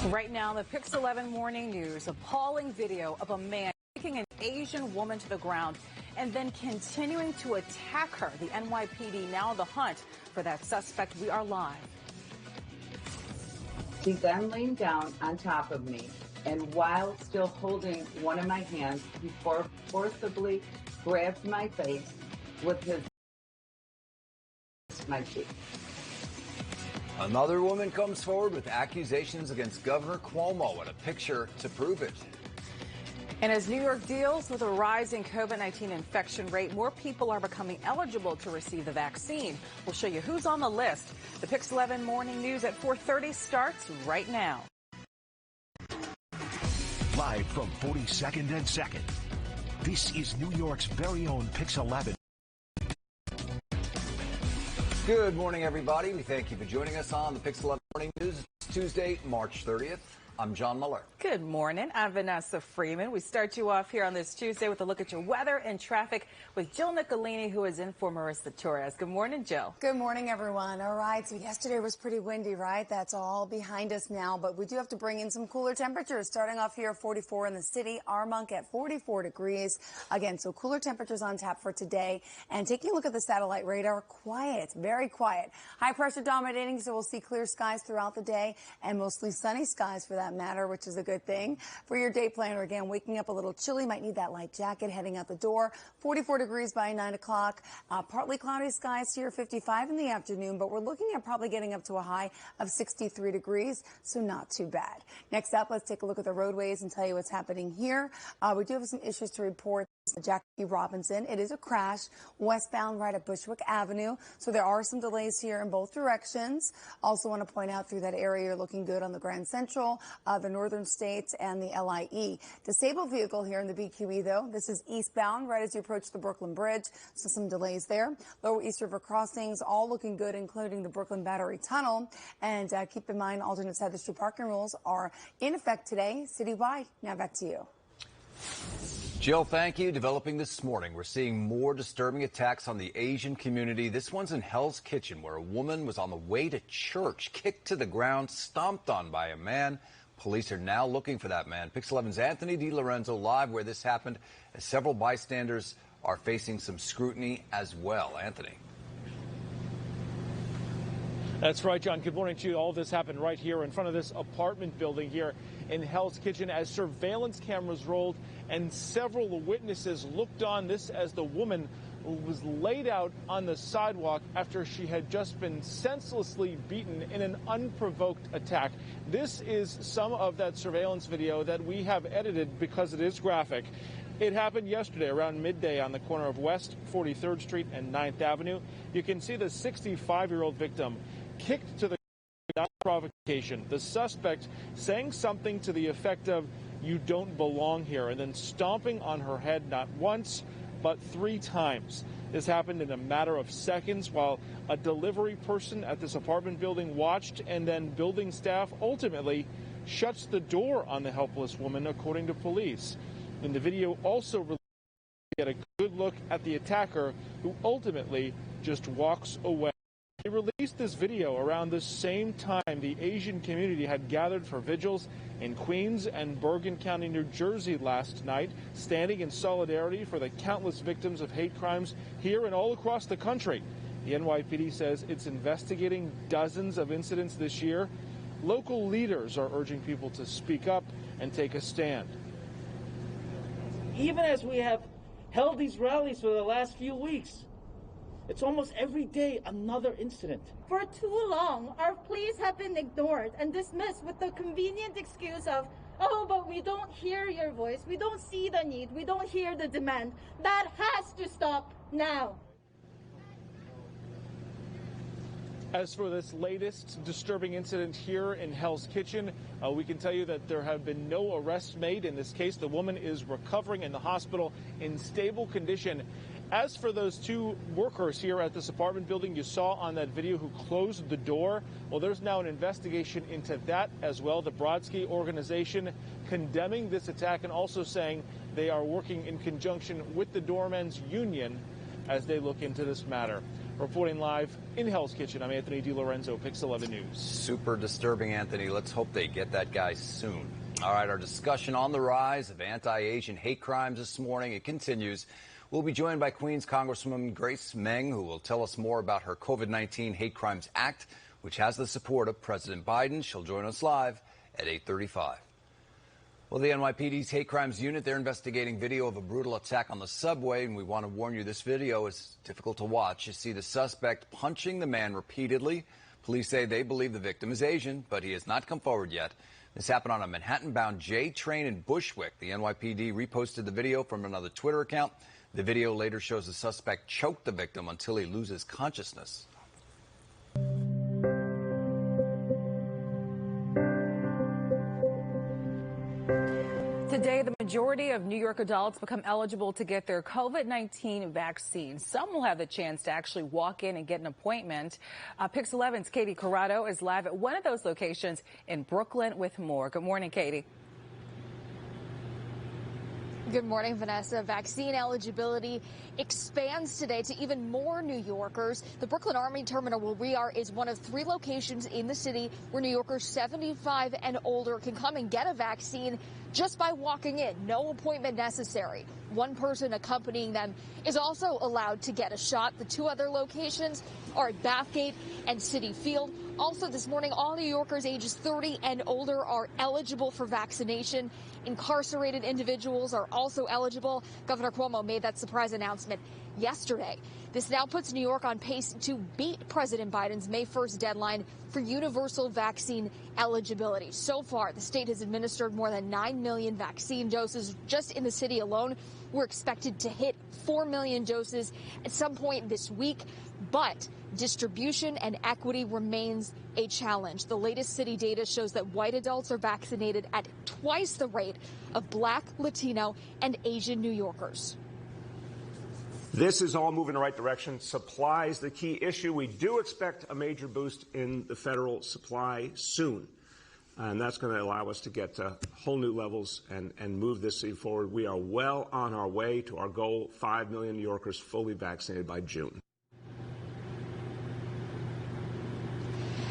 Right now, the PIX11 morning news, appalling video of a man taking an Asian woman to the ground and then continuing to attack her. The NYPD now on the hunt for that suspect. We are live. He then leaned down on top of me, and while still holding one of my hands, he forcibly grabbed my face with my cheek. Another woman comes forward with accusations against Governor Cuomo and a picture to prove it. And as New York deals with a rising COVID-19 infection rate, more people are becoming eligible to receive the vaccine. We'll show you who's on the list. The PIX11 morning news at 4:30 starts right now. Live from 42nd and 2nd, this is New York's very own PIX11. Good morning, everybody. We thank you for joining us on the PIX11 Morning News. It's Tuesday, March 30th. I'm John Muller. Good morning. I'm Vanessa Freeman. We start you off here on this Tuesday with a look at your weather and traffic with Jill Nicolini, who is in for Marissa Torres. Good morning, Jill. Good morning, everyone. All right, so yesterday was pretty windy, right? That's all behind us now, but we do have to bring in some cooler temperatures. Starting off here, 44 in the city, Armonk at 44 degrees. Again, so cooler temperatures on tap for today. And taking a look at the satellite radar, quiet, very quiet. High pressure dominating, so we'll see clear skies throughout the day and mostly sunny skies for that matter, which is a good thing. For your day planner, again, waking up a little chilly, might need that light jacket heading out the door. 44 degrees by 9 o'clock. Partly cloudy skies here, 55 in the afternoon, but we're looking at probably getting up to a high of 63 degrees, so not too bad. Next up, let's take a look at the roadways and tell you what's happening here. We do have some issues to report. Jackie Robinson. It is a crash westbound right at Bushwick Avenue. So there are some delays here in both directions. Also want to point out through that area, you're looking good on the Grand Central, the Northern States, and the LIE. Disabled vehicle here in the BQE, though. This is eastbound right as you approach the Brooklyn Bridge. So some delays there. Lower East River crossings, all looking good, including the Brooklyn Battery Tunnel. And keep in mind, alternate side of the street parking rules are in effect today, citywide. Now back to you. Jill, thank you. Developing this morning, we're seeing more disturbing attacks on the Asian community. This one's in Hell's Kitchen, where a woman was on the way to church, kicked to the ground, stomped on by a man. Police are now looking for that man. PIX11's Anthony DiLorenzo live where this happened, as several bystanders are facing some scrutiny as well. Anthony. That's right, John. Good morning to you. All this happened right here in front of this apartment building here in Hell's Kitchen as surveillance cameras rolled and several witnesses looked on this as the woman was laid out on the sidewalk after she had just been senselessly beaten in an unprovoked attack. This is some of that surveillance video that we have edited because it is graphic. It happened yesterday around midday on the corner of West 43rd Street and 9th Avenue. You can see the 65-year-old victim kicked to the ground without provocation. The suspect saying something to the effect of, "You don't belong here," and then stomping on her head not once, but 3 times. This happened in a matter of seconds while a delivery person at this apartment building watched, and then building staff ultimately shuts the door on the helpless woman, according to police. In the video also released, we get a good look at the attacker, who ultimately just walks away. They released this video around the same time the Asian community had gathered for vigils in Queens and Bergen County, New Jersey last night, standing in solidarity for the countless victims of hate crimes here and all across the country. The NYPD says it's investigating dozens of incidents this year. Local leaders are urging people to speak up and take a stand. Even as we have held these rallies for the last few weeks, it's almost every day another incident. For too long, our pleas have been ignored and dismissed with the convenient excuse of, "Oh, but we don't hear your voice. We don't see the need. We don't hear the demand." That has to stop now. As for this latest disturbing incident here in Hell's Kitchen, we can tell you that there have been no arrests made in this case. The woman is recovering in the hospital in stable condition. As for those 2 workers here at this apartment building you saw on that video who closed the door, well, there's now an investigation into that as well. The Brodsky organization condemning this attack and also saying they are working in conjunction with the doormen's union as they look into this matter. Reporting live in Hell's Kitchen, I'm Anthony DiLorenzo, PIX11 News. Super disturbing, Anthony. Let's hope they get that guy soon. All right, our discussion on the rise of anti-Asian hate crimes this morning, it continues. We'll be joined by Queens Congresswoman Grace Meng, who will tell us more about her COVID-19 Hate Crimes Act, which has the support of President Biden. She'll join us live at 8:35. Well, the NYPD's Hate Crimes Unit, they're investigating video of a brutal attack on the subway, and we want to warn you this video is difficult to watch. You see the suspect punching the man repeatedly. Police say they believe the victim is Asian, but he has not come forward yet. This happened on a Manhattan-bound J train in Bushwick. The NYPD reposted the video from another Twitter account. The video later shows the suspect choke the victim until he loses consciousness. Today, the majority of New York adults become eligible to get their COVID-19 vaccine. Some will have the chance to actually walk in and get an appointment. PIX11's Katie Corrado is live at one of those locations in Brooklyn with more. Good morning, Katie. Good morning, Vanessa. Vaccine eligibility expands today to even more New Yorkers. The Brooklyn Army Terminal, where we are, is one of 3 locations in the city where New Yorkers 75 and older can come and get a vaccine just by walking in. No appointment necessary. One person accompanying them is also allowed to get a shot. The 2 other locations are at Bathgate and Citi Field. Also this morning, all New Yorkers ages 30 and older are eligible for vaccination. Incarcerated individuals are also eligible. Governor Cuomo made that surprise announcement yesterday. This now puts New York on pace to beat President Biden's May 1st deadline for universal vaccine eligibility. So far, the state has administered more than 9 million vaccine doses just in the city alone. We're expected to hit 4 million doses at some point this week, but distribution and equity remains a challenge. The latest city data shows that white adults are vaccinated at twice the rate of Black, Latino, and Asian New Yorkers. This is all moving in the right direction. Supply is the key issue. We do expect a major boost in the federal supply soon, and that's going to allow us to get to whole new levels and move this thing forward. We are well on our way to our goal, 5 million New Yorkers fully vaccinated by June.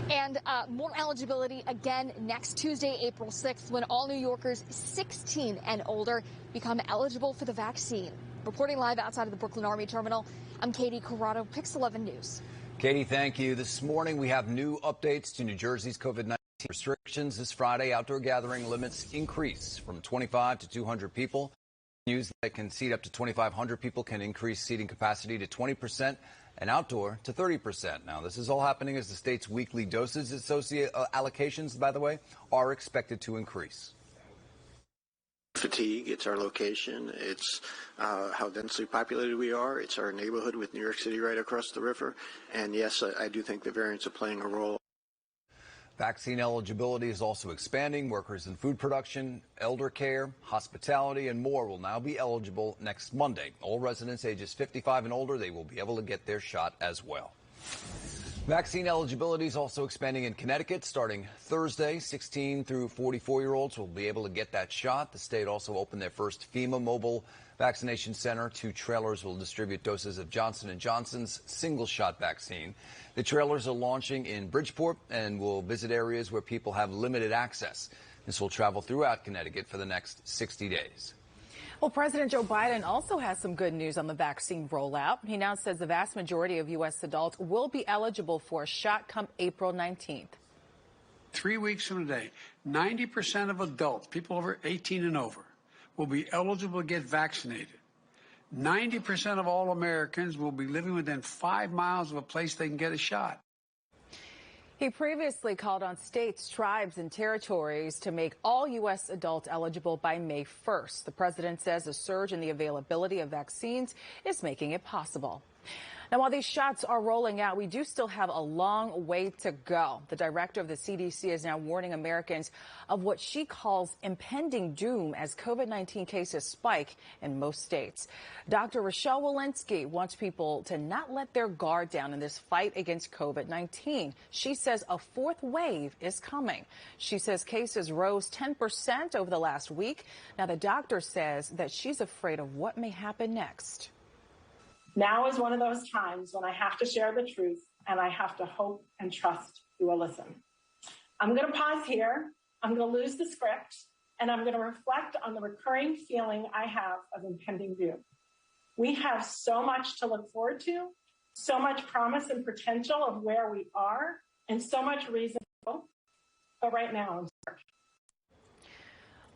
And more eligibility again next Tuesday, April 6th, when all New Yorkers 16 and older become eligible for the vaccine. Reporting live outside of the Brooklyn Army Terminal, I'm Katie Corrado, PIX11 News. Katie, thank you. This morning we have new updates to New Jersey's COVID-19 restrictions. This Friday, outdoor gathering limits increase from 25 to 200 people. News that can seat up to 2,500 people can increase seating capacity to 20% and outdoor to 30%. Now, this is all happening as the state's weekly doses allocations, by the way, are expected to increase. Fatigue, it's our location, it's how densely populated we are, it's our neighborhood with New York City right across the river, and yes, I do think the variants are playing a role. Vaccine eligibility is also expanding. Workers in food production, elder care, hospitality, and more will now be eligible next Monday. All residents ages 55 and older, they will be able to get their shot as well. Vaccine eligibility is also expanding in Connecticut. Starting Thursday, 16 through 44-year-olds will be able to get that shot. The state also opened their first FEMA mobile vaccination center. 2 trailers will distribute doses of Johnson & Johnson's single-shot vaccine. The trailers are launching in Bridgeport and will visit areas where people have limited access. This will travel throughout Connecticut for the next 60 days. Well, President Joe Biden also has some good news on the vaccine rollout. He now says the vast majority of U.S. adults will be eligible for a shot come April 19th. 3 weeks from today, 90% of adults, people over 18 and over, will be eligible to get vaccinated. 90% of all Americans will be living within 5 miles of a place they can get a shot. He previously called on states, tribes, and territories to make all U.S. adults eligible by May 1st. The president says a surge in the availability of vaccines is making it possible. Now, while these shots are rolling out, we do still have a long way to go. The director of the CDC is now warning Americans of what she calls impending doom as COVID-19 cases spike in most states. Dr. Rochelle Walensky wants people to not let their guard down in this fight against COVID-19. She says a 4th wave is coming. She says cases rose 10% over the last week. Now, the doctor says that she's afraid of what may happen next. Now is one of those times when I have to share the truth and I have to hope and trust you will listen. I'm going to pause here. I'm going to lose the script, and I'm going to reflect on the recurring feeling I have of impending doom. We have so much to look forward to, so much promise and potential of where we are, and so much reason to hope. But right now, I'm scared.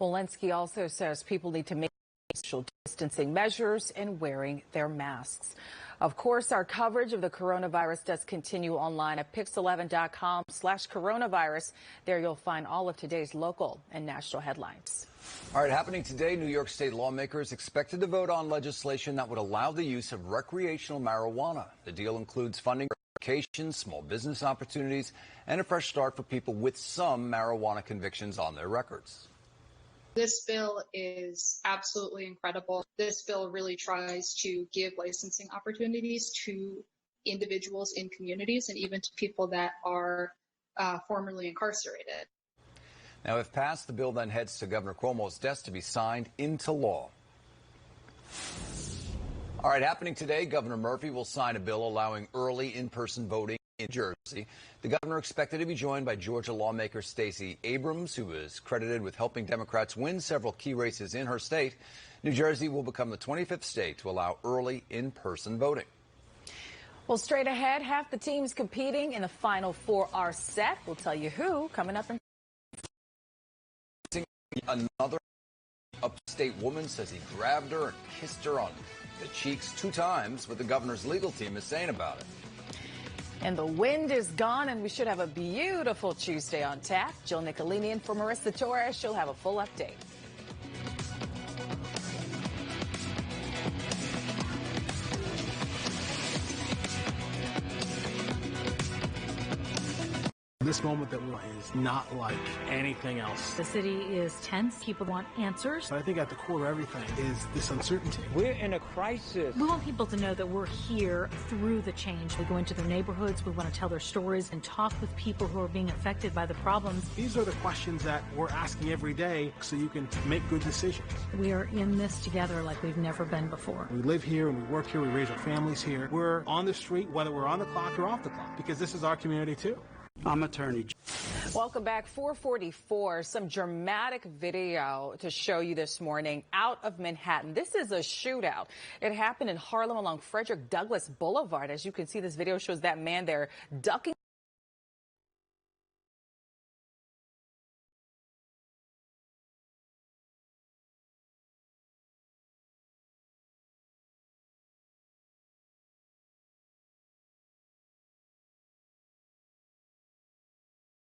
Walensky also says people need to make social distancing measures and wearing their masks. Of course, our coverage of the coronavirus does continue online at PIX11.com/coronavirus. There you'll find all of today's local and national headlines. All right, happening today, New York State lawmakers expected to vote on legislation that would allow the use of recreational marijuana. The deal includes funding for education, small business opportunities, and a fresh start for people with some marijuana convictions on their records. This bill is absolutely incredible. This bill really tries to give licensing opportunities to individuals in communities and even to people that are formerly incarcerated. Now, if passed, the bill then heads to Governor Cuomo's desk to be signed into law. All right, happening today, Governor Murphy will sign a bill allowing early in-person voting in Jersey. The governor expected to be joined by Georgia lawmaker Stacey Abrams, who is credited with helping Democrats win several key races in her state. New Jersey will become the 25th state to allow early in-person voting. Well, straight ahead, half the teams competing in the Final Four are set. We'll tell you who coming up. Another upstate woman says he grabbed her and kissed her on the cheeks 2 times. What the governor's legal team is saying about it. And the wind is gone, and we should have a beautiful Tuesday on tap. Jill Nicolini in for Marissa Torres. She'll have a full update. This moment that we're in is not like anything else. The city is tense. People want answers. But I think at the core of everything is this uncertainty. We're in a crisis. We want people to know that we're here through the change. We go into their neighborhoods. We want to tell their stories and talk with people who are being affected by the problems. These are the questions that we're asking every day so you can make good decisions. We are in this together like we've never been before. We live here and we work here. We raise our families here. We're on the street, whether we're on the clock or off the clock, because this is our community too. I'm attorney. Welcome back. 444. Some dramatic video to show you this morning out of Manhattan. This is a shootout. It happened in Harlem along Frederick Douglass Boulevard. As you can see, this video shows that man there ducking